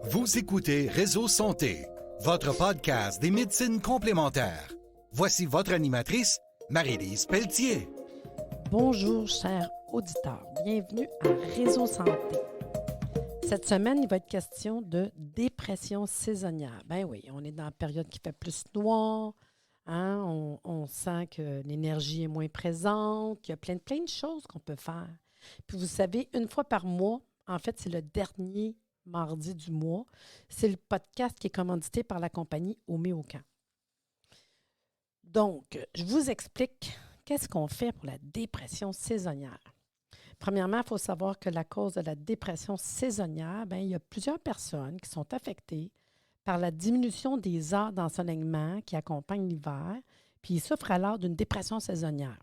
Vous écoutez Réseau Santé, votre podcast des médecines complémentaires. Voici votre animatrice, Marie-Lise Pelletier. Bonjour, chers auditeurs. Bienvenue à Réseau Santé. Cette semaine, il va être question de dépression saisonnière. Ben oui, on est dans la période qui fait plus noir. Hein? On sent que l'énergie est moins présente, qu'il y a plein de choses qu'on peut faire. Puis vous savez, une fois par mois, en fait, c'est le dernier mardi du mois, c'est le podcast qui est commandité par la compagnie Homéocan. Donc, je vous explique qu'est-ce qu'on fait pour la dépression saisonnière. Premièrement, il faut savoir que la cause de la dépression saisonnière, bien, il y a plusieurs personnes qui sont affectées par la diminution des heures d'ensoleillement qui accompagnent l'hiver, puis ils souffrent alors d'une dépression saisonnière.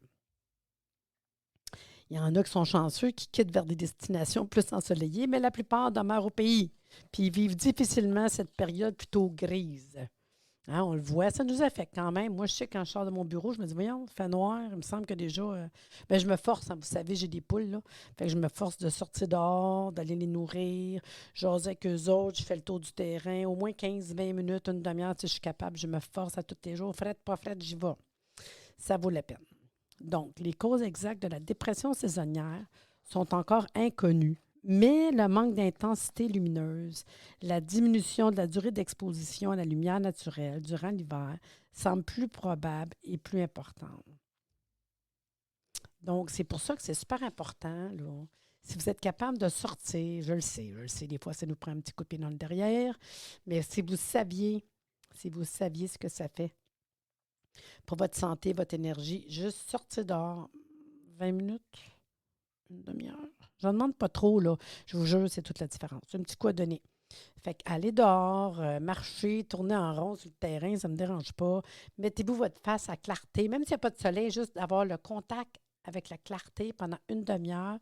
Il y en a qui sont chanceux, qui quittent vers des destinations plus ensoleillées, mais la plupart demeurent au pays, puis ils vivent difficilement cette période plutôt grise. Hein, on le voit, ça nous affecte quand même. Moi, je sais, quand je sors de mon bureau, je me dis, voyons, il fait noir, il me semble que déjà... je me force, hein, vous savez, j'ai des poules, là. Fait que je me force de sortir dehors, d'aller les nourrir, jaser avec eux autres, je fais le tour du terrain, au moins 15-20 minutes, une demi-heure, je suis capable, je me force à tous les jours, frette, pas frette, j'y vais. Ça vaut la peine. Donc, les causes exactes de la dépression saisonnière sont encore inconnues, mais le manque d'intensité lumineuse, la diminution de la durée d'exposition à la lumière naturelle durant l'hiver semble plus probable et plus importante. Donc, c'est pour ça que c'est super important, là. Si vous êtes capable de sortir, je le sais, des fois, ça nous prend un petit coup de pied dans le derrière, mais si vous saviez ce que ça fait pour votre santé, votre énergie, juste sortir dehors 20 minutes, une demi-heure. Je n'en demande pas trop, là. Je vous jure, c'est toute la différence. C'est un petit coup à donner. Fait qu'aller dehors, marcher, tourner en rond sur le terrain, ça ne me dérange pas. Mettez-vous votre face à clarté, même s'il n'y a pas de soleil, juste d'avoir le contact avec la clarté pendant une demi-heure.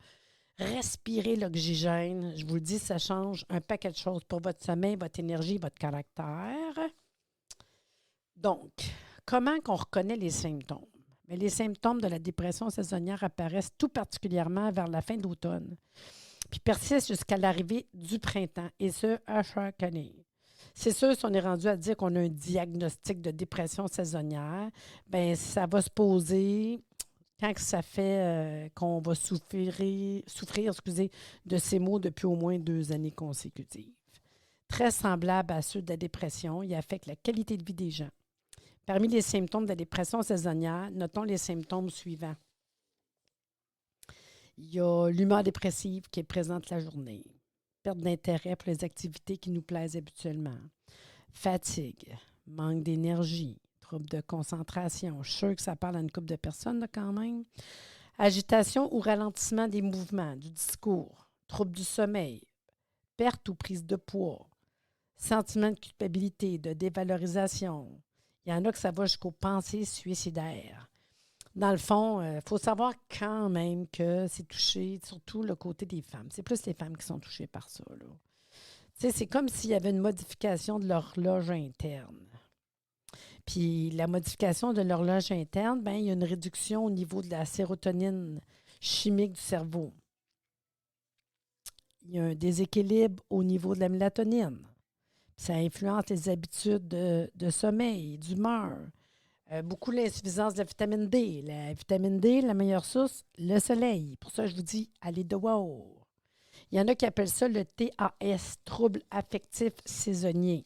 Respirez l'oxygène. Je vous le dis, ça change un paquet de choses pour votre sommeil, votre énergie, votre caractère. Donc, comment qu'on reconnaît les symptômes? Mais les symptômes de la dépression saisonnière apparaissent tout particulièrement vers la fin d'automne, puis persistent jusqu'à l'arrivée du printemps, et ce, à chaque année. C'est sûr, si on est rendu à dire qu'on a un diagnostic de dépression saisonnière, bien, ça va se poser quand ça fait qu'on va souffrir de ces maux depuis au moins 2 années consécutives. Très semblable à ceux de la dépression, il affecte la qualité de vie des gens. Parmi les symptômes de la dépression saisonnière, notons les symptômes suivants. Il y a l'humeur dépressive qui est présente la journée, perte d'intérêt pour les activités qui nous plaisent habituellement, fatigue, manque d'énergie, trouble de concentration. Je suis sûre que ça parle à une couple de personnes là, quand même. Agitation ou ralentissement des mouvements, du discours, trouble du sommeil, perte ou prise de poids, sentiment de culpabilité, de dévalorisation. Il y en a que ça va jusqu'aux pensées suicidaires. Dans le fond, il faut savoir quand même que c'est touché, surtout le côté des femmes. C'est plus les femmes qui sont touchées par ça, là. Tu sais, c'est comme s'il y avait une modification de l'horloge interne. Puis la modification de l'horloge interne, bien, il y a une réduction au niveau de la sérotonine chimique du cerveau. Il y a un déséquilibre au niveau de la mélatonine. Ça influence les habitudes de sommeil, d'humeur. Beaucoup l'insuffisance de la vitamine D. La vitamine D, la meilleure source, le soleil. Pour ça, je vous dis, allez dehors. Il y en a qui appellent ça le TAS, trouble affectif saisonnier.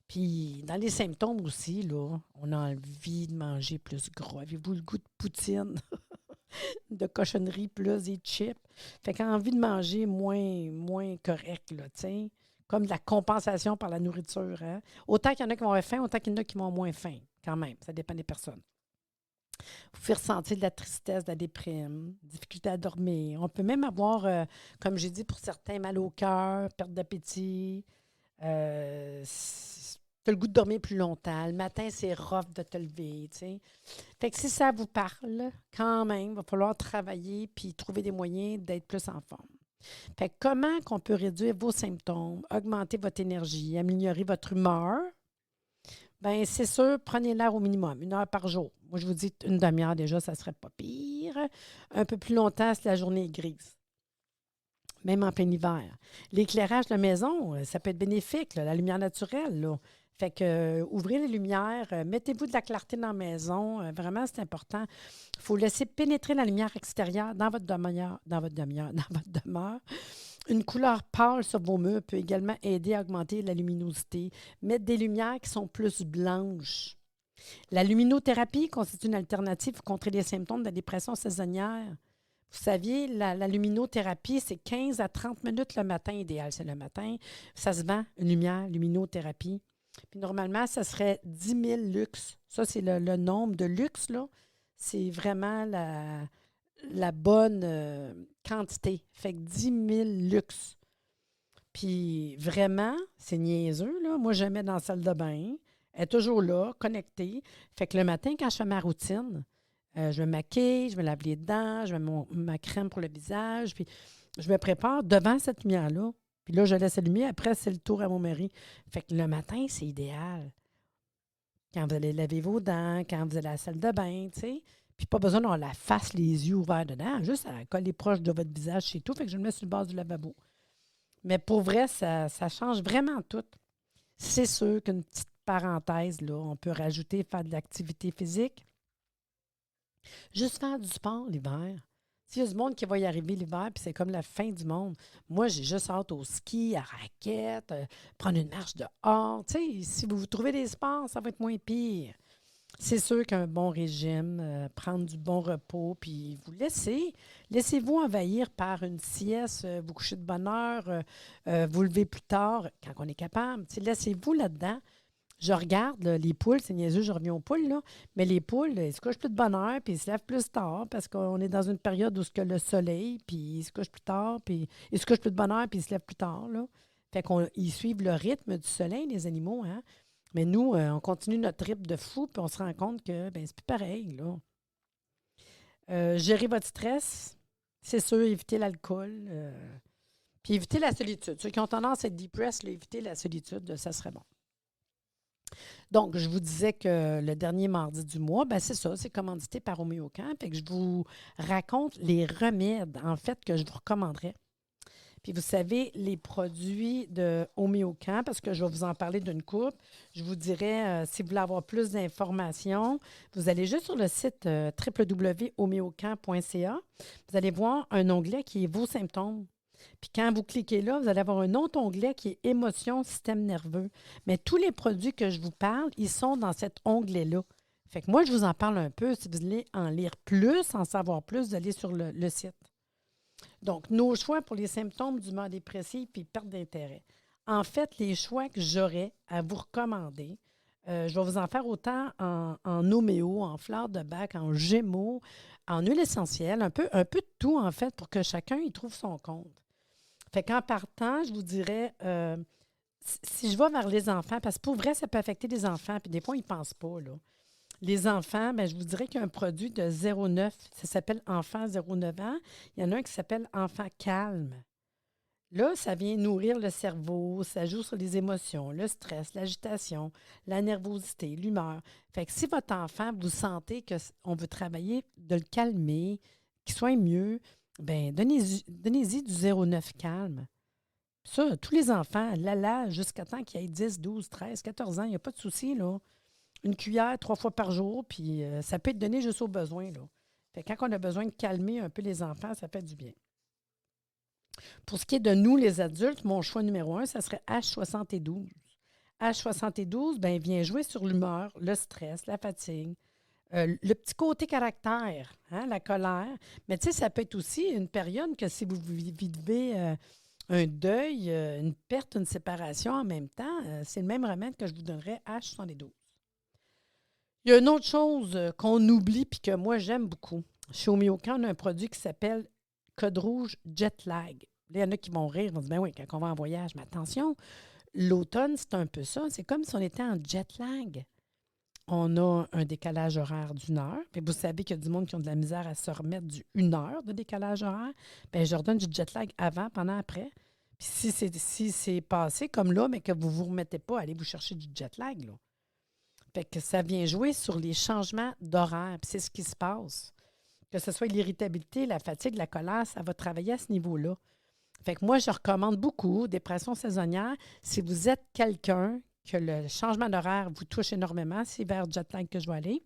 Puis, dans les symptômes aussi, là, on a envie de manger plus gros. Avez-vous le goût de poutine, de cochonnerie plus des chips? Fait qu'on a envie de manger moins correct, là, tu sais. Comme de la compensation par la nourriture. Hein? Autant qu'il y en a qui vont avoir faim, autant qu'il y en a qui vont avoir moins faim, quand même. Ça dépend des personnes. Vous pouvez ressentir de la tristesse, de la déprime, difficulté à dormir. On peut même avoir, comme j'ai dit, pour certains, mal au cœur, perte d'appétit. Tu as le goût de dormir plus longtemps. Le matin, c'est rough de te lever. T'sais. Fait que si ça vous parle, quand même, il va falloir travailler puis trouver des moyens d'être plus en forme. Fait que comment qu'on peut réduire vos symptômes, augmenter votre énergie, améliorer votre humeur? Bien, c'est sûr, prenez l'air au minimum, 1 heure par jour. Moi, je vous dis une demi-heure déjà, ça ne serait pas pire. Un peu plus longtemps si la journée est grise. même en plein hiver. L'éclairage de la maison, ça peut être bénéfique, là, la lumière naturelle, là. Fait que ouvrez les lumières, mettez-vous de la clarté dans la maison. Vraiment, c'est important. Il faut laisser pénétrer la lumière extérieure dans votre demeure, dans votre demeure. Une couleur pâle sur vos murs peut également aider à augmenter la luminosité. Mettre des lumières qui sont plus blanches. La luminothérapie constitue une alternative pour contrer les symptômes de la dépression saisonnière. Vous saviez, la luminothérapie, c'est 15 à 30 minutes le matin, idéal, c'est le matin. Ça se vend, une lumière, luminothérapie. Puis normalement, ça serait 10 000 lux. Ça, c'est le nombre de lux, là. C'est vraiment la bonne quantité. Fait que 10 000 lux. Puis vraiment, c'est niaiseux, là. Moi, je la mets dans la salle de bain. Elle est toujours là, connectée. Fait que le matin, quand je fais ma routine, je me maquille, je me lave les dents, je mets ma crème pour le visage, puis je me prépare devant cette lumière-là. Puis là, je laisse allumer. Après, c'est le tour à mon mari. Fait que le matin, c'est idéal. Quand vous allez laver vos dents, quand vous allez à la salle de bain, tu sais. Puis pas besoin d'avoir la face, les yeux ouverts dedans. Juste à coller proche de votre visage, c'est tout. Fait que je le mets sur le bord du lavabo. Mais pour vrai, ça change vraiment tout. C'est sûr qu'une petite parenthèse, là, on peut rajouter faire de l'activité physique. Juste faire du sport l'hiver. S'il y a du monde qui va y arriver l'hiver, puis c'est comme la fin du monde. Moi, j'ai juste hâte au ski, à raquette, prendre une marche dehors. Tu sais, si vous trouvez des sports, ça va être moins pire. C'est sûr qu'un bon régime, prendre du bon repos, puis laissez-vous envahir par une sieste, vous couchez de bonne heure, vous levez plus tard, quand on est capable. Tu sais, laissez-vous là-dedans. Je regarde là, les poules, c'est niaiseux, je reviens aux poules, là, mais les poules, ils se couchent plus de bonne heure, puis ils se lèvent plus tard parce qu'on est dans une période où ce que le soleil, puis ils se couchent plus tard, puis ils se couchent plus de bonne heure, puis ils se lèvent plus tard. Là. Fait qu'ils suivent le rythme du soleil, les animaux, hein. Mais nous, on continue notre rythme de fou, puis on se rend compte que c'est plus pareil, là. Gérer votre stress, c'est sûr, éviter l'alcool, puis éviter la solitude. Ceux qui ont tendance à être depressed, là, éviter la solitude, ça serait bon. Donc, je vous disais que le dernier mardi du mois, c'est ça, c'est commandité par Homéocamp. Fait que je vous raconte les remèdes, en fait, que je vous recommanderais. Puis vous savez, les produits de Homéocamp, parce que je vais vous en parler d'une coupe, je vous dirais, si vous voulez avoir plus d'informations, vous allez juste sur le site www.homeocamp.ca. Vous allez voir un onglet qui est vos symptômes. Puis quand vous cliquez là, vous allez avoir un autre onglet qui est émotions, système nerveux. Mais tous les produits que je vous parle, ils sont dans cet onglet-là. Fait que moi, je vous en parle un peu. Si vous voulez en lire plus, en savoir plus, vous allez sur le site. Donc, nos choix pour les symptômes d'humeur dépressive puis perte d'intérêt. En fait, les choix que j'aurais à vous recommander, je vais vous en faire autant en homéo, en fleur de bac, en gémeaux, en huile essentielle, un peu de tout, en fait, pour que chacun y trouve son compte. Fait qu'en partant, je vous dirais, si je vais vers les enfants, parce que pour vrai, ça peut affecter les enfants, puis des fois, ils ne pensent pas, là. Les enfants, je vous dirais qu'il y a un produit de 0,9, ça s'appelle Enfant 0,9 ans. Il y en a un qui s'appelle Enfant calme. Là, ça vient nourrir le cerveau, ça joue sur les émotions, le stress, l'agitation, la nervosité, l'humeur. Fait que si votre enfant, vous sentez qu'on veut travailler de le calmer, qu'il soit mieux, donnez-y du 0,9 calme. Ça, tous les enfants, jusqu'à temps qu'il ait 10, 12, 13, 14 ans, il n'y a pas de souci, là. Une cuillère 3 fois par jour, puis ça peut être donné juste au besoin, là. Fait que quand on a besoin de calmer un peu les enfants, ça fait du bien. Pour ce qui est de nous, les adultes, mon choix numéro 1, ça serait H72. H72, vient jouer sur l'humeur, le stress, la fatigue, le petit côté caractère, hein, la colère. Mais tu sais, ça peut être aussi une période que si vous vivez un deuil, une perte, une séparation en même temps, c'est le même remède que je vous donnerais H72. Il y a une autre chose qu'on oublie puis que moi, j'aime beaucoup. Chez Homéocamp, on a un produit qui s'appelle Code rouge Jet Lag. Là, il y en a qui vont rire, ils vont dire, oui, quand on va en voyage, mais attention, l'automne, c'est un peu ça. C'est comme si on était en jet lag. On a un décalage horaire d'1 heure. Puis vous savez qu'il y a du monde qui ont de la misère à se remettre du 1 heure de décalage horaire. Je leur donne du jet lag avant, pendant, après. Puis si c'est passé comme là, mais que vous ne vous remettez pas, allez vous chercher du jet lag, là. Fait que ça vient jouer sur les changements d'horaire. Puis c'est ce qui se passe. Que ce soit l'irritabilité, la fatigue, la colère, ça va travailler à ce niveau-là. Fait que moi, je recommande beaucoup, dépression saisonnière, si vous êtes quelqu'un que le changement d'horaire vous touche énormément, c'est vers jet lag que je vais aller.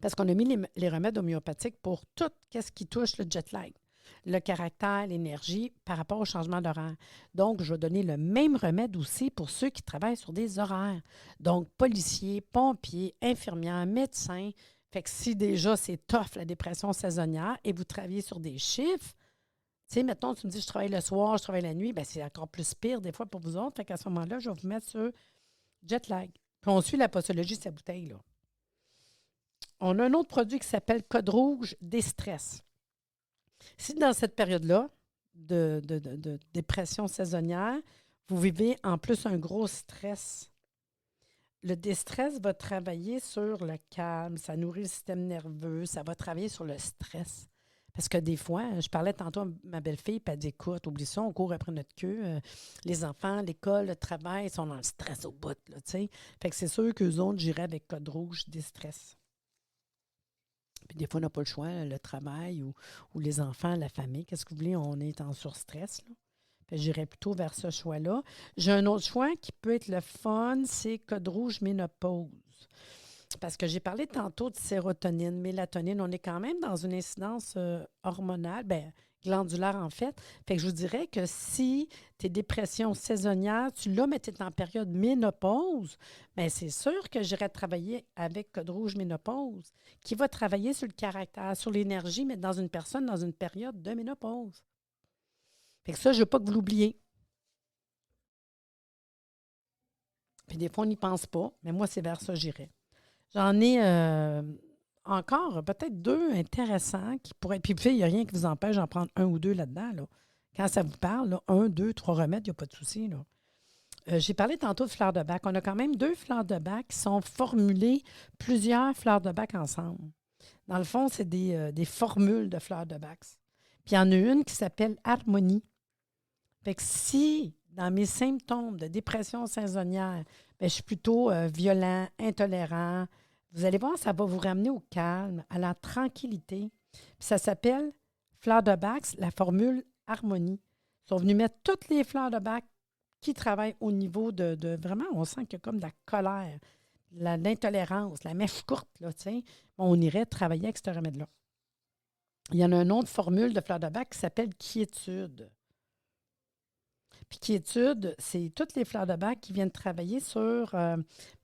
Parce qu'on a mis les remèdes homéopathiques pour tout ce qui touche le jet lag, le caractère, l'énergie par rapport au changement d'horaire. Donc, je vais donner le même remède aussi pour ceux qui travaillent sur des horaires. Donc, policiers, pompiers, infirmières, médecins. Fait que si déjà c'est tough la dépression saisonnière et vous travaillez sur des chiffres, tu sais, mettons, tu me dis je travaille le soir, je travaille la nuit, bien, c'est encore plus pire des fois pour vous autres. Fait qu'à ce moment-là, je vais vous mettre sur jet lag. Puis on suit la posologie de sa bouteille, là. On a un autre produit qui s'appelle Code Rouge Déstress. Si dans cette période-là de dépression saisonnière, vous vivez en plus un gros stress, le déstress va travailler sur le calme, ça nourrit le système nerveux, ça va travailler sur le stress. Parce que des fois, je parlais tantôt à ma belle-fille, puis elle dit écoute, oublie ça, on court après notre queue. Les enfants, l'école, le travail, ils sont dans le stress au bout, là, tu sais. Fait que c'est sûr qu'eux autres, j'irais avec Code Rouge Déstress. Puis des fois, on n'a pas le choix, le travail ou les enfants, la famille. Qu'est-ce que vous voulez? On est en surstress, là. Fait que j'irais plutôt vers ce choix-là. J'ai un autre choix qui peut être le fun, c'est Code Rouge Ménopause. Parce que j'ai parlé tantôt de sérotonine, mélatonine. On est quand même dans une incidence hormonale, bien, glandulaire en fait. Fait que je vous dirais que si tes dépressions saisonnières, tu l'as, mais tu es en période ménopause, bien, c'est sûr que j'irais travailler avec Code Rouge Ménopause, qui va travailler sur le caractère, sur l'énergie, mais dans une personne dans une période de ménopause. Fait que ça, je ne veux pas que vous l'oubliez. Puis des fois, on n'y pense pas, mais moi, c'est vers ça que j'irais. J'en ai encore peut-être deux intéressants qui pourraient. Puis, il n'y a rien qui vous empêche d'en prendre un ou deux là-dedans. Là. Quand ça vous parle, là, un, deux, trois remèdes, il n'y a pas de souci. Là. J'ai parlé tantôt de fleurs de bac. On a quand même deux fleurs de bac qui sont formulées, plusieurs fleurs de bac ensemble. Dans le fond, c'est des formules de fleurs de bac. Puis il y en a une qui s'appelle Harmonie. Fait que si, dans mes symptômes de dépression saisonnière, bien, je suis plutôt violent, intolérant, vous allez voir, ça va vous ramener au calme, à la tranquillité. Puis ça s'appelle fleur de Bach, la formule harmonie. Ils sont venus mettre toutes les fleurs de Bach qui travaillent au niveau de vraiment, on sent qu'il y a comme de la colère, l'intolérance, la mèche courte, là, tu sais. On irait travailler avec ce remède-là. Il y en a une autre formule de fleur de Bach qui s'appelle quiétude. Puis quiétude, c'est toutes les fleurs de bac qui viennent travailler sur,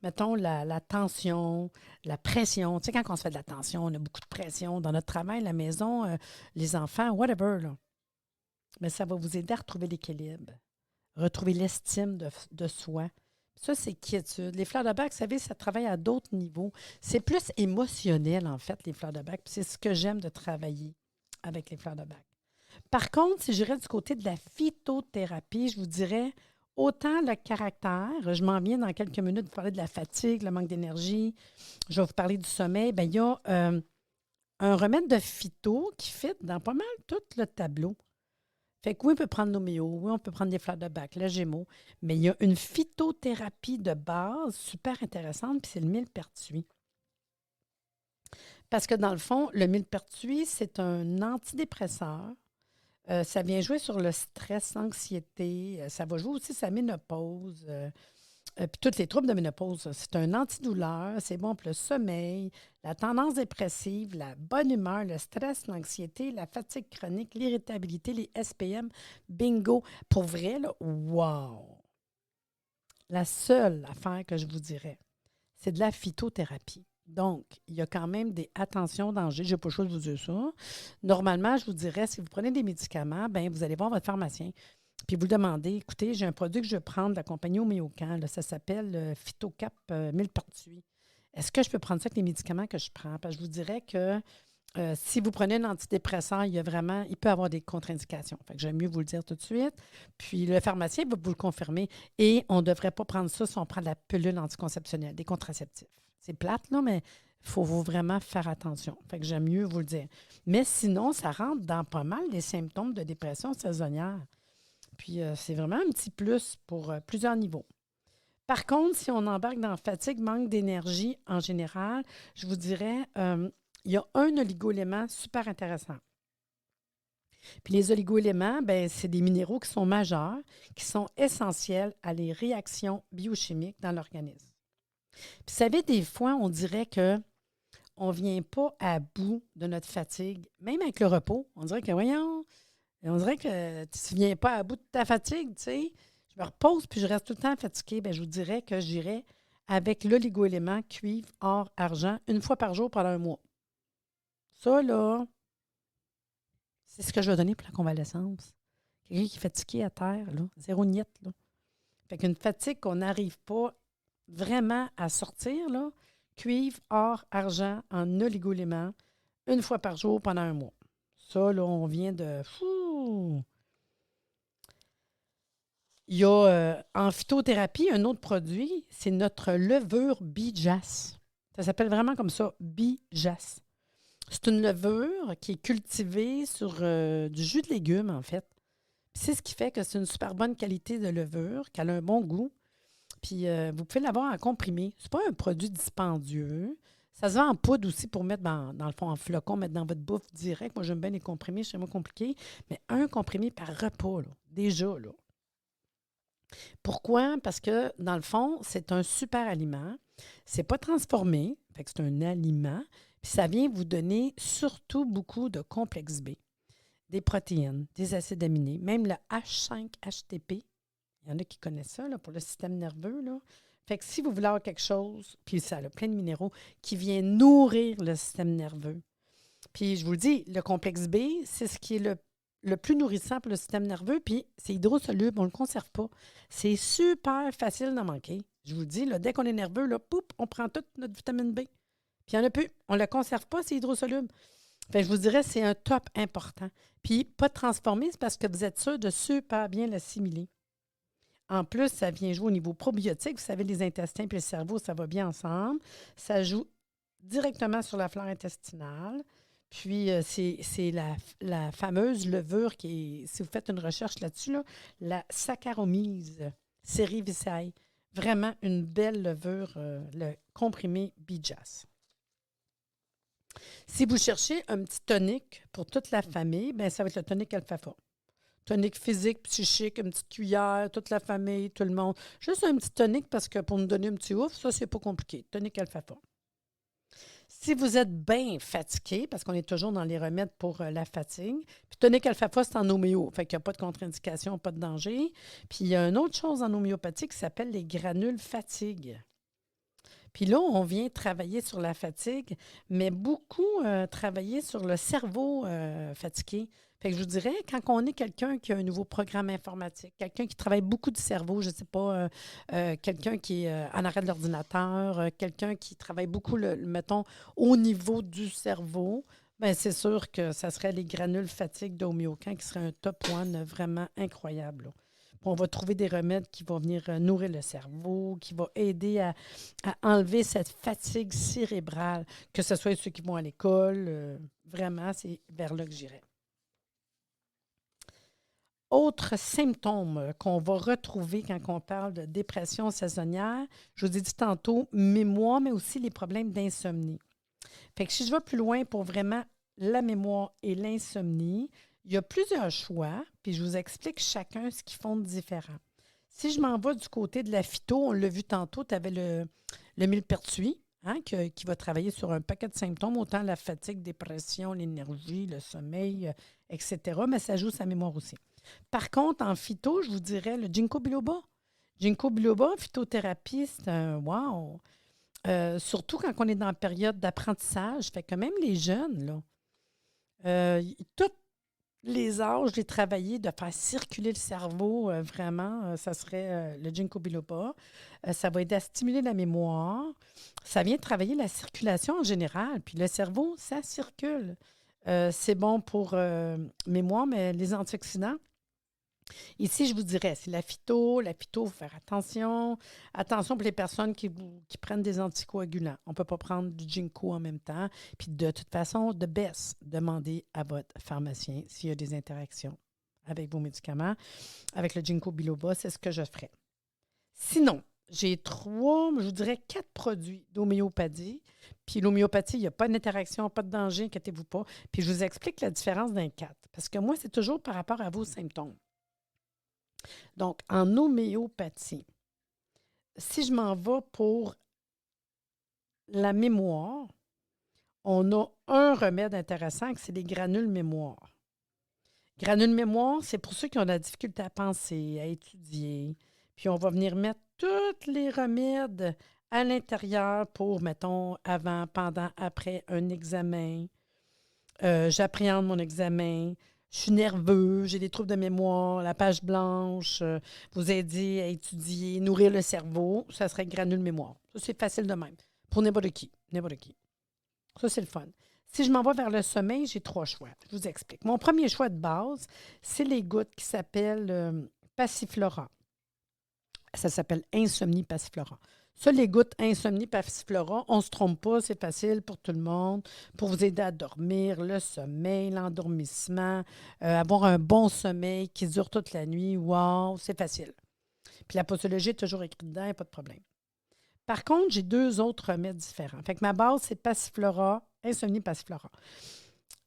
mettons, la tension, la pression. Tu sais, quand on se fait de la tension, on a beaucoup de pression dans notre travail, la maison, les enfants, whatever, là. Mais ça va vous aider à retrouver l'équilibre, retrouver l'estime de soi. Ça, c'est quiétude. Les fleurs de bac, vous savez, ça travaille à d'autres niveaux. C'est plus émotionnel, en fait, les fleurs de bac. Puis c'est ce que j'aime de travailler avec les fleurs de bac. Par contre, si j'irais du côté de la phytothérapie, je vous dirais autant le caractère, je m'en viens dans quelques minutes vous parler de la fatigue, le manque d'énergie, je vais vous parler du sommeil, bien, il y a un remède de phyto qui fit dans pas mal tout le tableau. Fait que oui, on peut prendre l'homéo, oui, on peut prendre des fleurs de bac, le gémeaux, mais il y a une phytothérapie de base super intéressante, puis c'est le millepertuis. Parce que dans le fond, le millepertuis, c'est un antidépresseur. Ça vient jouer sur le stress, l'anxiété. Ça va jouer aussi sur la ménopause. Puis tous les troubles de ménopause. C'est un antidouleur. C'est bon pour le sommeil, la tendance dépressive, la bonne humeur, le stress, l'anxiété, la fatigue chronique, l'irritabilité, les SPM. Bingo. Pour vrai, là, wow! La seule affaire que je vous dirais, c'est de la phytothérapie. Donc, il y a quand même des attentions dangers. Je n'ai pas le choix de vous dire ça. Normalement, je vous dirais, si vous prenez des médicaments, bien, vous allez voir votre pharmacien. Puis vous demandez, écoutez, j'ai un produit que je vais prendre de la compagnie Homéocan. Là, ça s'appelle Phytocap millepertuis. Est-ce que je peux prendre ça avec les médicaments que je prends? Parce que je vous dirais que si vous prenez un antidépresseur, il peut avoir des contre-indications. Fait que j'aime mieux vous le dire tout de suite. Puis le pharmacien va vous le confirmer. Et on ne devrait pas prendre ça si on prend de la pilule anticonceptionnelle, des contraceptifs. C'est plate, là, mais il faut vraiment faire attention. Fait que j'aime mieux vous le dire. Mais sinon, ça rentre dans pas mal des symptômes de dépression saisonnière. Puis c'est vraiment un petit plus pour plusieurs niveaux. Par contre, si on embarque dans fatigue, manque d'énergie en général, je vous dirais, il y a un oligo-élément super intéressant. Puis les oligo-éléments, ben, c'est des minéraux qui sont majeurs, qui sont essentiels à les réactions biochimiques dans l'organisme. Puis vous savez, des fois, on dirait que on ne vient pas à bout de notre fatigue, même avec le repos. On dirait que, voyons, on dirait que tu ne viens pas à bout de ta fatigue, tu sais. Je me repose puis je reste tout le temps fatiguée. Bien, je vous dirais que j'irai avec l'oligo-élément cuivre, or, argent, une fois par jour pendant un mois. Ça, là, c'est ce que je vais donner pour la convalescence. Quelqu'un qui est fatigué à terre, là, zéro niette, là. Fait qu'une fatigue qu'on n'arrive pas vraiment à sortir, là, cuivre, or, argent en oligo-éléments, une fois par jour pendant un mois. Ça, là, on vient de... Fou! Il y a en phytothérapie un autre produit, c'est notre levure Bijas. Ça s'appelle vraiment comme ça, Bijas. C'est une levure qui est cultivée sur du jus de légumes, en fait. Puis c'est ce qui fait que c'est une super bonne qualité de levure, qu'elle a un bon goût. Puis vous pouvez l'avoir en comprimé. C'est pas un produit dispendieux. Ça se vend en poudre aussi pour mettre dans le fond en flocon, mettre dans votre bouffe direct. Moi, j'aime bien les comprimés, c'est moins compliqué. Mais un comprimé par repas, là, déjà, là. Pourquoi? Parce que, dans le fond, c'est un super aliment. C'est pas transformé, fait que c'est un aliment. Puis ça vient vous donner surtout beaucoup de complexe B, des protéines, des acides aminés, même le H5-HTP. Il y en a qui connaissent ça là, pour le système nerveux. Là. Fait que si vous voulez avoir quelque chose, puis ça a plein de minéraux, qui vient nourrir le système nerveux. Puis je vous le dis, le complexe B, c'est ce qui est le plus nourrissant pour le système nerveux, puis c'est hydrosoluble, on ne le conserve pas. C'est super facile d'en manquer. Je vous le dis, là, dès qu'on est nerveux, là, poup, on prend toute notre vitamine B. Puis il n'y en a plus. On ne le conserve pas, c'est hydrosoluble. Fait que je vous dirais, c'est un top important. Puis pas de transformer, c'est parce que vous êtes sûr de super bien l'assimiler. En plus, ça vient jouer au niveau probiotique. Vous savez, les intestins et le cerveau, ça va bien ensemble. Ça joue directement sur la flore intestinale. Puis, c'est la fameuse levure qui est, si vous faites une recherche là-dessus, là, la Saccharomyces cerevisiae. Vraiment une belle levure, le comprimé Bijas. Si vous cherchez un petit tonique pour toute la famille, bien, ça va être le tonique Alphafa. Tonique physique, psychique, une petite cuillère, toute la famille, tout le monde. Juste un petit tonique parce que pour nous donner un petit ouf, ça, c'est pas compliqué. Tonique Alphafa. Si vous êtes bien fatigué, parce qu'on est toujours dans les remèdes pour la fatigue, puis tonique alpha-fa, c'est en homéo, fait qu'il n'y a pas de contre-indication, pas de danger. Puis il y a une autre chose en homéopathie qui s'appelle les granules fatigue. Puis là, on vient travailler sur la fatigue, mais beaucoup travailler sur le cerveau fatigué. Fait que je vous dirais, quand on est quelqu'un qui a un nouveau programme informatique, quelqu'un qui travaille beaucoup du cerveau, je ne sais pas, quelqu'un qui est en arrêt de l'ordinateur, quelqu'un qui travaille beaucoup, mettons, au niveau du cerveau, bien, c'est sûr que ça serait les granules fatigue d'Homéocan qui serait un top one vraiment incroyable, là. On va trouver des remèdes qui vont venir nourrir le cerveau, qui vont aider à enlever cette fatigue cérébrale, que ce soit ceux qui vont à l'école. Vraiment, c'est vers là que j'irais. Autre symptôme qu'on va retrouver quand on parle de dépression saisonnière, je vous ai dit tantôt, mémoire, mais aussi les problèmes d'insomnie. Fait que si je vais plus loin pour vraiment la mémoire et l'insomnie, il y a plusieurs choix, puis je vous explique chacun ce qu'ils font de différent. Si je m'en vais du côté de la phyto, on l'a vu tantôt, tu avais le millepertuis, hein, qui va travailler sur un paquet de symptômes, autant la fatigue, dépression, l'énergie, le sommeil, etc., mais ça joue sa mémoire aussi. Par contre, en phyto, je vous dirais le ginkgo biloba. Ginkgo biloba, phytothérapie, c'est un wow! Surtout quand on est dans la période d'apprentissage, fait que même les jeunes, là, tous les âges, les travailler, de faire circuler le cerveau, vraiment, ça serait le ginkgo biloba. Ça va aider à stimuler la mémoire. Ça vient travailler la circulation en général. Puis le cerveau, ça circule. C'est bon pour mémoire, mais les antioxydants. Ici, je vous dirais, c'est la phyto. La phyto, il faut faire attention. Attention pour les personnes qui prennent des anticoagulants. On ne peut pas prendre du ginkgo en même temps. Puis de toute façon, de baisse, demandez à votre pharmacien s'il y a des interactions avec vos médicaments. Avec le ginkgo biloba, c'est ce que je ferais. Sinon, j'ai 3, je vous dirais 4 produits d'homéopathie. Puis l'homéopathie, il n'y a pas d'interaction, pas de danger, inquiétez-vous pas. Puis je vous explique la différence d'un 4. Parce que moi, c'est toujours par rapport à vos symptômes. Donc, en homéopathie, si je m'en vais pour la mémoire, on a un remède intéressant, que c'est les granules mémoire. Granules mémoire, c'est pour ceux qui ont de la difficulté à penser, à étudier. Puis on va venir mettre tous les remèdes à l'intérieur pour, mettons, avant, pendant, après un examen. J'appréhende mon examen. Je suis nerveux, j'ai des troubles de mémoire, la page blanche, vous aider à étudier, nourrir le cerveau, ça serait granule mémoire. Ça, c'est facile de même. Pour n'importe qui. N'importe qui. Ça, c'est le fun. Si je m'en vais vers le sommeil, j'ai 3 choix. Je vous explique. Mon premier choix de base, c'est les gouttes qui s'appellent Passiflora. Ça s'appelle Insomnie Passiflora. Ça, les gouttes Insomnie Passiflora, on ne se trompe pas, c'est facile pour tout le monde, pour vous aider à dormir, le sommeil, l'endormissement, avoir un bon sommeil qui dure toute la nuit. Wow, c'est facile. Puis la posologie est toujours écrite dedans, il n'y a pas de problème. Par contre, j'ai 2 autres remèdes différents. Fait que ma base, c'est Passiflora, Insomnie Passiflora.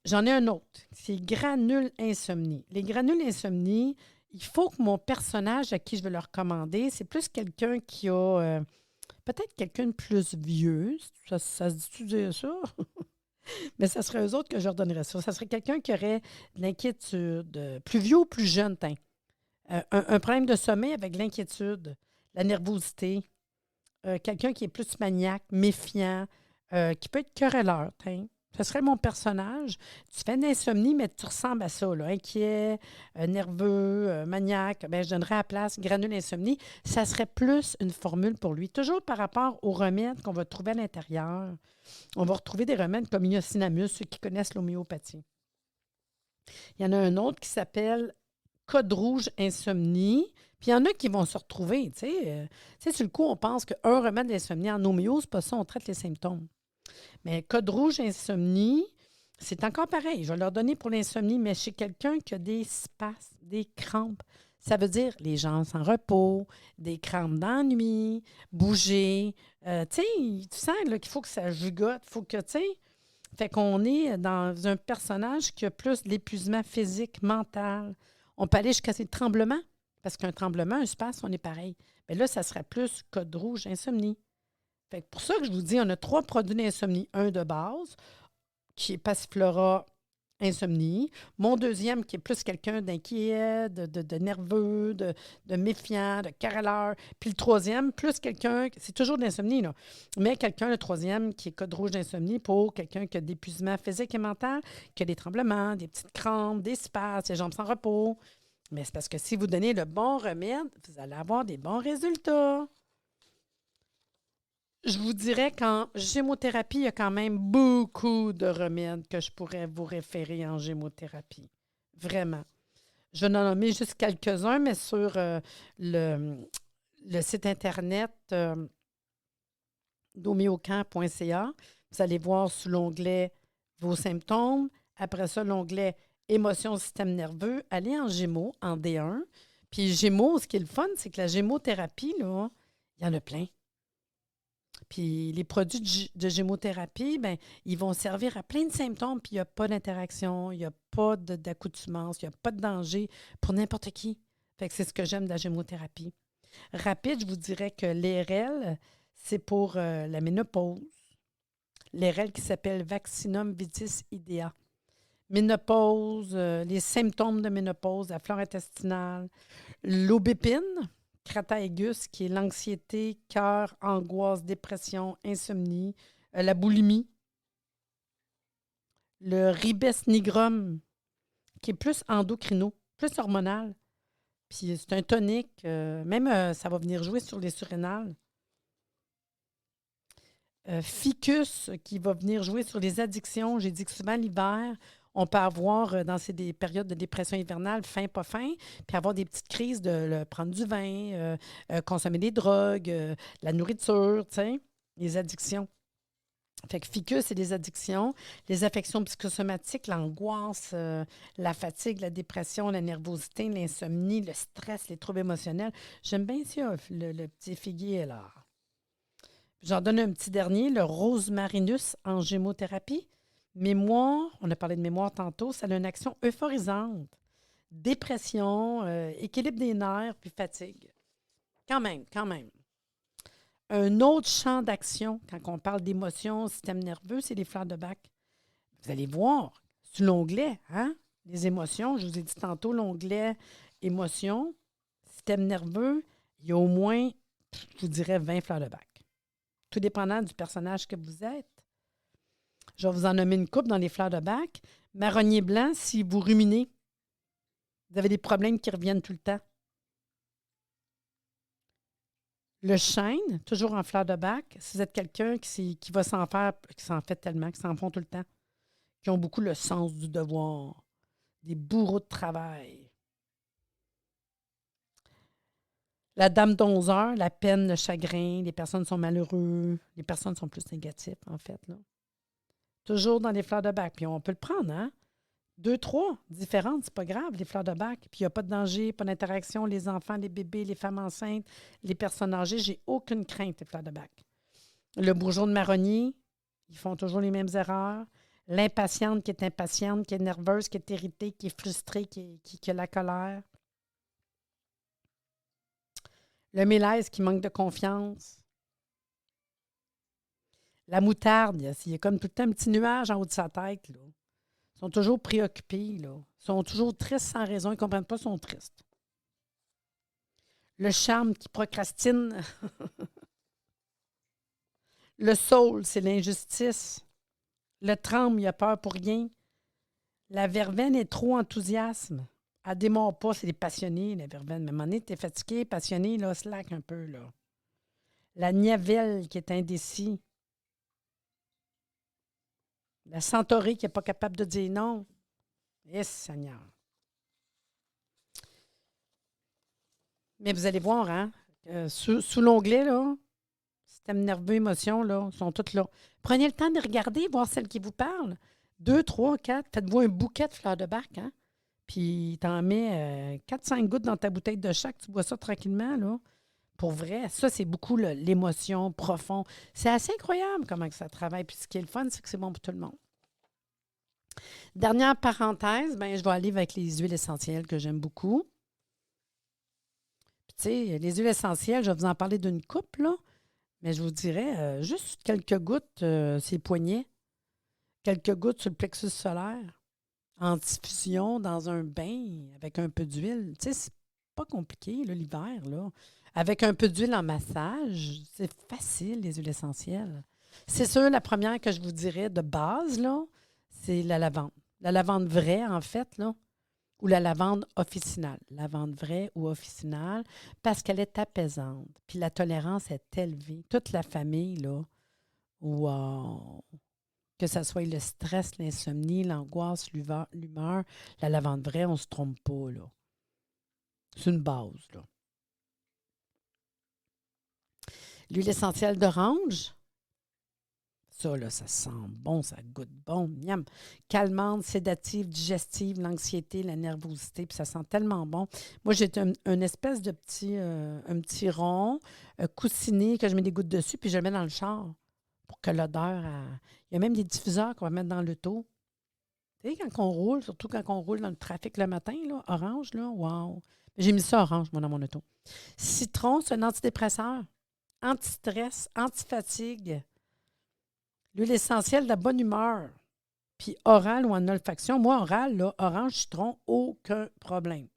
J'en ai un autre, c'est Granules Insomnie. Les granules Insomnie, il faut que mon personnage à qui je vais le recommander, c'est plus quelqu'un qui a peut-être quelqu'un de plus vieux. Ça se dit-tu dire ça? Mais ça serait eux autres que je leur donnerais ça. Ça serait quelqu'un qui aurait de l'inquiétude, plus vieux ou plus jeune, un problème de sommeil avec l'inquiétude, la nervosité. Quelqu'un qui est plus maniaque, méfiant, qui peut être querelleur. Ce serait mon personnage. Tu fais de l'insomnie, mais tu ressembles à ça, là, inquiet, nerveux, maniaque. Bien, je donnerais à la place granule insomnie. Ça serait plus une formule pour lui. Toujours par rapport aux remèdes qu'on va trouver à l'intérieur. On va retrouver des remèdes comme Iocinamus, ceux qui connaissent l'homéopathie. Il y en a un autre qui s'appelle Code rouge insomnie. Puis il y en a qui vont se retrouver, tu sais. Sur le coup, on pense qu'un remède d'insomnie en homéo, c'est pas ça, on traite les symptômes. Mais Code rouge insomnie, c'est encore pareil. Je vais leur donner pour l'insomnie, mais chez quelqu'un qui a des spasmes, des crampes. Ça veut dire les jambes sans repos, des crampes d'ennui, bouger. Tu sais, tu sens là, qu'il faut que ça jugote, il faut que, tu sais. Fait qu'on est dans un personnage qui a plus de l'épuisement physique, mental. On peut aller jusqu'à ces tremblements. Parce qu'un tremblement, un spasme, on est pareil. Mais là, ça serait plus Code rouge, insomnie. Fait que pour ça que je vous dis, on a 3 produits d'insomnie. Un de base, qui est Passiflora insomnie. Mon deuxième, qui est plus quelqu'un d'inquiet, de nerveux, de méfiant, de querelleur. Puis le troisième, plus quelqu'un, c'est toujours d'insomnie, là. Mais quelqu'un, le troisième, qui est Code rouge d'insomnie pour quelqu'un qui a d'épuisement physique et mental, qui a des tremblements, des petites crampes, des spasmes, les jambes sans repos. Mais c'est parce que si vous donnez le bon remède, vous allez avoir des bons résultats. Je vous dirais qu'en gémothérapie, il y a quand même beaucoup de remèdes que je pourrais vous référer en gémothérapie. Vraiment. Je vais en nommer juste quelques-uns, mais sur le site Internet d'homéocamp.ca, vous allez voir sous l'onglet « Vos symptômes ». Après ça, l'onglet émotions, système nerveux, aller en Gémeaux, en D1. Puis Gémeaux, ce qui est le fun, c'est que la gémothérapie, là, il y en a plein. Puis les produits de gémothérapie, bien, ils vont servir à plein de symptômes, puis il n'y a pas d'interaction, il n'y a pas d'accoutumance, il n'y a pas de danger pour n'importe qui. Fait que c'est ce que j'aime de la gémothérapie. Rapide, je vous dirais que l'ERL, c'est pour la ménopause. L'ERL qui s'appelle Vaccinum Vitis Idea. Ménopause, les symptômes de ménopause, la flore intestinale, l'aubépine, crataegus, qui est l'anxiété, cœur, angoisse, dépression, insomnie, la boulimie, le ribes nigrum, qui est plus endocrino, plus hormonal. Puis c'est un tonique, même ça va venir jouer sur les surrénales. Ficus, qui va venir jouer sur les addictions. J'ai dit que souvent l'hiver, on peut avoir, dans des périodes de dépression hivernale, faim, pas faim, puis avoir des petites crises de prendre du vin, consommer des drogues, la nourriture, tu sais, les addictions. Fait que ficus, c'est les addictions, les affections psychosomatiques, l'angoisse, la fatigue, la dépression, la nervosité, l'insomnie, le stress, les troubles émotionnels. J'aime bien ça, le petit figuier là. J'en donne un petit dernier, le rosmarinus en gémothérapie. Mémoire, on a parlé de mémoire tantôt, ça a une action euphorisante. Dépression, équilibre des nerfs, puis fatigue. Quand même, quand même. Un autre champ d'action, quand on parle d'émotions, système nerveux, c'est les fleurs de bac. Vous allez voir, sur l'onglet, hein? Les émotions, je vous ai dit tantôt, l'onglet émotions, système nerveux, il y a au moins, je vous dirais, 20 fleurs de bac. Tout dépendant du personnage que vous êtes. Je vais vous en nommer une coupe dans les fleurs de bac. Marronnier blanc, si vous ruminez, vous avez des problèmes qui reviennent tout le temps. Le chêne, toujours en fleur de bac, si vous êtes quelqu'un qui va s'en faire, qui s'en fait tellement, qui s'en font tout le temps, qui ont beaucoup le sens du devoir, des bourreaux de travail. La dame d'11 heures, la peine, le chagrin, les personnes sont malheureuses, les personnes sont plus négatives, en fait. Là. Toujours dans les fleurs de bac. Puis on peut le prendre, hein? 2, 3 différentes, c'est pas grave, les fleurs de bac. Puis il n'y a pas de danger, pas d'interaction, les enfants, les bébés, les femmes enceintes, les personnes âgées, j'ai aucune crainte, les fleurs de bac. Le bourgeon de marronnier, ils font toujours les mêmes erreurs. L'impatiente qui est impatiente, qui est nerveuse, qui est irritée, qui est frustrée, qui a la colère. Le mélèze qui manque de confiance. La moutarde, il y a comme tout le temps un petit nuage en haut de sa tête, là. Ils sont toujours préoccupés, là. Ils sont toujours tristes sans raison. Ils ne comprennent pas, ils sont tristes. Le charme qui procrastine. Le saule, c'est l'injustice. Le tremble, il a peur pour rien. La verveine est trop enthousiasme. Elle ne démarre pas, c'est des passionnés, la verveine. Mais à un moment donné, tu es fatigué, passionné, là, slack un peu, là. La niavelle qui est indécis. La centaurée qui n'est pas capable de dire non. Yes, Seigneur. Mais vous allez voir, hein? Sous l'onglet, là, système nerveux, émotions, là, sont toutes là. Prenez le temps de regarder, voir celles qui vous parlent. 2, 3, 4, faites-vous un bouquet de fleurs de bac, hein? Puis t'en mets 4-5 gouttes dans ta bouteille de chaque, tu bois ça tranquillement, là. Pour vrai, ça, c'est beaucoup là, l'émotion profonde. C'est assez incroyable comment que ça travaille. Puis ce qui est le fun, c'est que c'est bon pour tout le monde. Dernière parenthèse, ben, je vais aller avec les huiles essentielles que j'aime beaucoup. Puis, tu sais, les huiles essentielles, je vais vous en parler d'une coupe, là, mais je vous dirais juste quelques gouttes, ces poignets, quelques gouttes sur le plexus solaire, en diffusion dans un bain avec un peu d'huile. Tu sais, c'est pas compliqué, là, l'hiver, là. Avec un peu d'huile en massage, c'est facile, les huiles essentielles. C'est sûr, la première que je vous dirais de base, là, c'est la lavande. La lavande vraie, en fait, là, ou la lavande officinale. Lavande vraie ou officinale, parce qu'elle est apaisante. Puis la tolérance est élevée. Toute la famille, là, wow! Que ce soit le stress, l'insomnie, l'angoisse, l'humeur, la lavande vraie, on ne se trompe pas, là. C'est une base, là. L'huile essentielle d'orange, ça, là, ça sent bon, ça goûte bon, miam. Calmante, sédative, digestive, l'anxiété, la nervosité, puis ça sent tellement bon. Moi, j'ai une espèce de un petit rond coussiné que je mets des gouttes dessus, puis je le mets dans le char pour que l'odeur... Il y a même des diffuseurs qu'on va mettre dans l'auto. Tu sais, quand on roule, surtout quand on roule dans le trafic le matin, là, orange, là, wow! J'ai mis ça orange, moi, dans mon auto. Citron, c'est un antidépresseur. Anti-stress, anti-fatigue, l'huile essentielle de la bonne humeur, puis oral ou en olfaction. Moi, oral, là, orange, citron, aucun problème.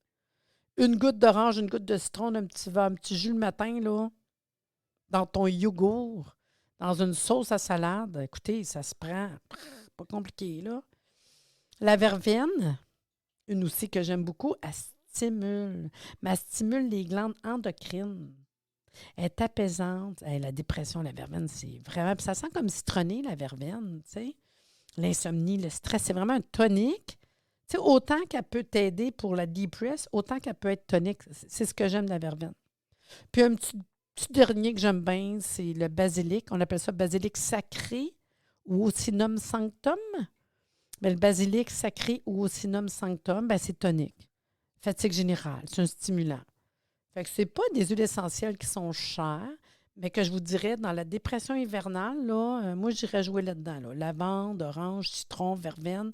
Une goutte d'orange, une goutte de citron, un petit jus le matin, là, dans ton yogourt, dans une sauce à salade. Écoutez, ça se prend. Pas compliqué, là. La verveine, une aussi que j'aime beaucoup, elle stimule. Mais elle stimule les glandes endocrines. Elle est apaisante. La dépression, la verveine, c'est vraiment... Puis ça sent comme citronné, la verveine, tu sais. L'insomnie, le stress, c'est vraiment un tonique. Tu sais, autant qu'elle peut t'aider pour la dépresse, autant qu'elle peut être tonique. C'est ce que j'aime de la verveine. Puis un petit dernier que j'aime bien, c'est le basilic. On appelle ça basilic sacré ou Ocynum sanctum. Mais le basilic sacré ou Ocynum sanctum, c'est tonique. Fatigue générale, c'est un stimulant. Fait que c'est pas des huiles essentielles qui sont chères, mais que je vous dirais, dans la dépression hivernale, là, moi, j'irais jouer là-dedans. Là. Lavande, orange, citron, verveine,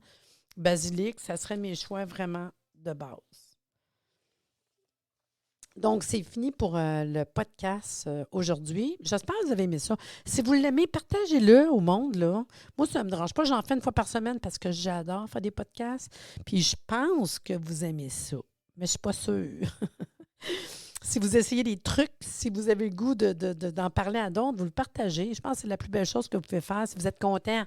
basilic, ça serait mes choix vraiment de base. Donc, c'est fini pour le podcast aujourd'hui. J'espère que vous avez aimé ça. Si vous l'aimez, partagez-le au monde. Là. Moi, ça ne me dérange pas. J'en fais une fois par semaine parce que j'adore faire des podcasts. Puis, je pense que vous aimez ça. Mais je ne suis pas sûre. Si vous essayez des trucs, si vous avez le goût d'en parler à d'autres, vous le partagez. Je pense que c'est la plus belle chose que vous pouvez faire si vous êtes content.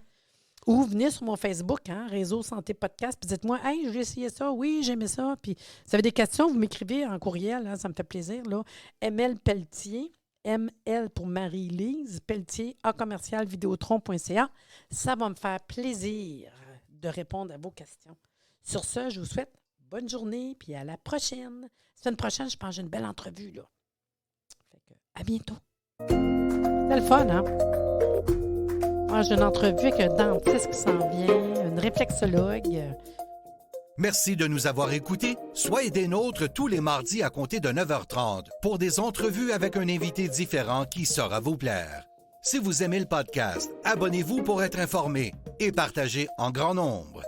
Ou venez sur mon Facebook, Réseau Santé Podcast, puis dites-moi, « Hey, j'ai essayé ça, oui, j'ai aimé ça. » Puis, si vous avez des questions, vous m'écrivez en courriel, ça me fait plaisir. Là. ML Pelletier, ML pour Marie-Lise, Pelletier, @vidéotron.ca. Ça va me faire plaisir de répondre à vos questions. Sur ce, je vous souhaite bonne journée, puis à la prochaine. La semaine prochaine, je pense que j'ai une belle entrevue. Là. Fait que, à bientôt. C'était le fun, hein? Moi, j'ai une entrevue avec un dentiste qui s'en vient, une réflexologue. Merci de nous avoir écoutés. Soyez des nôtres tous les mardis à compter de 9h30 pour des entrevues avec un invité différent qui saura vous plaire. Si vous aimez le podcast, abonnez-vous pour être informé et partagez en grand nombre.